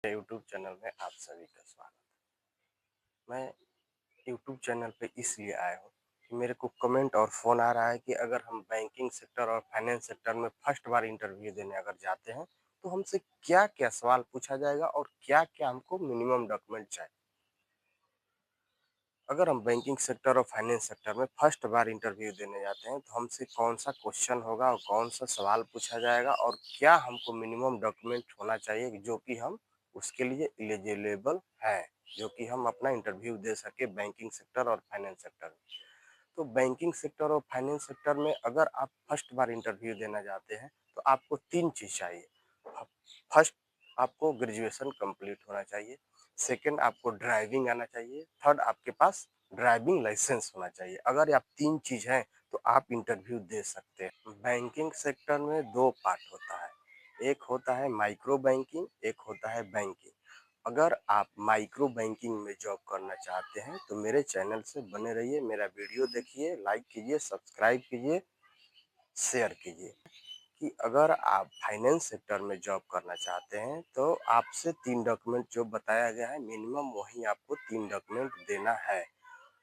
YouTube channel में आप सभी का स्वागत। मैं यूट्यूब चैनल पे इसलिए आया हूँ कि मेरे को कमेंट और फ़ोन आ रहा है कि अगर हम बैंकिंग सेक्टर और फाइनेंस सेक्टर में फर्स्ट बार इंटरव्यू देने अगर जाते हैं तो हमसे क्या-क्या सवाल पूछा जाएगा और क्या-क्या हमको मिनिमम डॉक्यूमेंट चाहिए। अगर हम बैंकिंग सेक्टर और फाइनेंस सेक्टर में फर्स्ट बार इंटरव्यू देने जाते हैं तो हमसे कौन सा क्वेश्चन होगा और कौन सा सवाल पूछा जाएगा और क्या हमको मिनिमम डॉक्यूमेंट होना चाहिए जो कि हम उसके लिए एलिजिबल हैं, जो कि हम अपना इंटरव्यू दे सके बैंकिंग सेक्टर और फाइनेंस सेक्टर में। तो बैंकिंग सेक्टर और फाइनेंस सेक्टर में अगर आप फर्स्ट बार इंटरव्यू देना चाहते हैं तो आपको तीन चीज़ चाहिए। फर्स्ट, आपको ग्रेजुएशन कंप्लीट होना चाहिए। सेकंड, आपको ड्राइविंग आना चाहिए। थर्ड, आपके पास ड्राइविंग लाइसेंस होना चाहिए। अगर ये आप तीन चीज़ हैं तो आप इंटरव्यू दे सकते हैं। बैंकिंग सेक्टर में दो पार्ट होता है, एक होता है माइक्रो बैंकिंग, एक होता है बैंकिंग। अगर आप माइक्रो बैंकिंग में जॉब करना चाहते हैं तो मेरे चैनल से बने रहिए, मेरा वीडियो देखिए, लाइक कीजिए, सब्सक्राइब कीजिए, शेयर कीजिए। कि अगर आप फाइनेंस सेक्टर में जॉब करना चाहते हैं तो आपसे तीन डॉक्यूमेंट जो बताया गया है मिनिमम वही आपको तीन डॉक्यूमेंट देना है।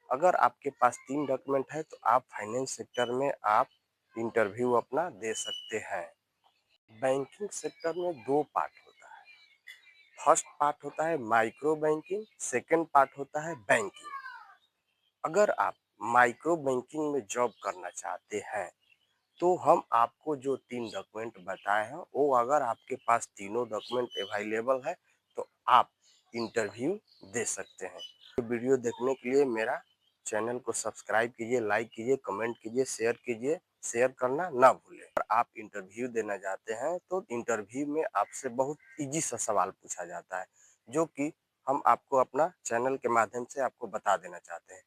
अगर आपके पास तीन डॉक्यूमेंट है तो आप फाइनेंस सेक्टर में आप इंटरव्यू अपना दे सकते हैं। बैंकिंग सेक्टर में दो पार्ट होता है। फर्स्ट पार्ट होता है माइक्रो बैंकिंग, सेकंड पार्ट होता है बैंकिंग। अगर आप माइक्रो बैंकिंग में जॉब करना चाहते हैं तो हम आपको जो तीन डॉक्यूमेंट बताए हैं वो अगर आपके पास तीनों डॉक्यूमेंट अवेलेबल है तो आप इंटरव्यू दे सकते हैं। वीडियो देखने के लिए मेरा चैनल को सब्सक्राइब कीजिए, लाइक कीजिए, कमेंट कीजिए, शेयर कीजिए, शेयर करना ना भूलें। अगर आप इंटरव्यू देना चाहते हैं तो इंटरव्यू में आपसे बहुत इजी सा सवाल पूछा जाता है जो कि हम आपको अपना चैनल के माध्यम से आपको बता देना चाहते हैं।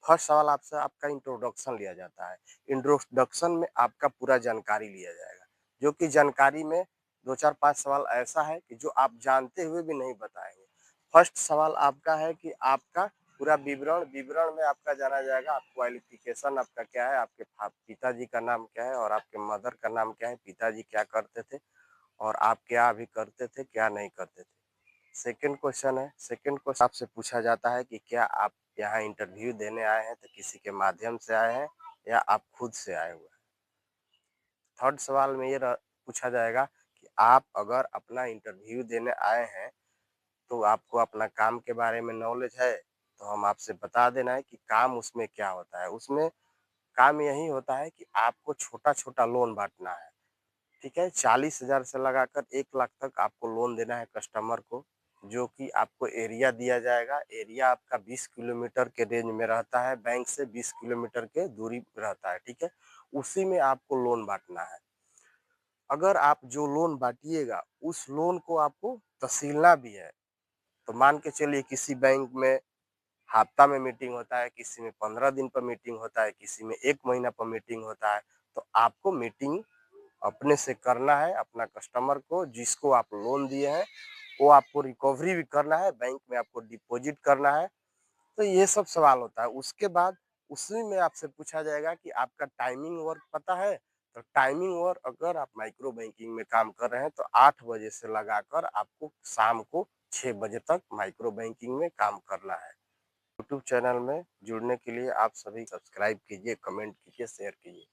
फर्स्ट सवाल आपसे आपका इंट्रोडक्शन लिया जाता है। इंट्रोडक्शन में आपका पूरा जानकारी लिया जाएगा, जो कि जानकारी में 2-4-5 सवाल ऐसा है कि जो आप जानते हुए भी नहीं बताएँगे। फर्स्ट सवाल आपका है कि आपका पूरा विवरण विवरण में आपका जाना जाएगा, आप क्वालिफ़िकेशन आपका क्या है, आपके पिताजी का नाम क्या है और आपके मदर का नाम क्या है, पिताजी क्या करते थे और आप क्या अभी करते थे, क्या नहीं करते थे। सेकंड क्वेश्चन है, सेकंड क्वेश्चन आपसे पूछा जाता है कि क्या आप यहाँ इंटरव्यू देने आए हैं तो किसी के माध्यम से आए हैं या आप खुद से आए हुए हैं। थर्ड सवाल में ये पूछा जाएगा कि आप अगर अपना इंटरव्यू देने आए हैं तो आपको अपना काम के बारे में नॉलेज है, तो हम आपसे बता देना है कि काम उसमें क्या होता है। उसमें काम यही होता है कि आपको छोटा-छोटा लोन बाँटना है, ठीक है? 40,000 से लगाकर 1 लाख तक आपको लोन देना है कस्टमर को, जो कि आपको एरिया दिया जाएगा। एरिया आपका 20 किलोमीटर के रेंज में रहता है, बैंक से 20 किलोमीटर के दूरी रहता है, ठीक है? उसी में आपको लोन बाँटना है। अगर आप जो लोन बाँटिएगा, उस लोन को आपको तसीलना भी है। तो मान के चलिए किसी बैंक में हफ्ता में मीटिंग होता है, किसी में 15 दिन पर मीटिंग होता है, किसी में 1 महीना पर मीटिंग होता है। तो आपको मीटिंग अपने से करना है, अपना कस्टमर को जिसको आप लोन दिए हैं, वो आपको रिकवरी भी करना है, बैंक में आपको डिपॉज़िट करना है। तो ये सब सवाल होता है। उसके बाद उसी में आपसे पूछा जाएगा कि आपका टाइमिंग वर्क पता है? तो टाइमिंग वर्क अगर आप माइक्रो बैंकिंग में काम कर रहे हैं तो 8 बजे से लगाकर आपको शाम को 6 बजे तक माइक्रो बैंकिंग में काम करना है। यूट्यूब चैनल में जुड़ने के लिए आप सभी सब्सक्राइब कीजिए, कमेंट कीजिए, शेयर कीजिए।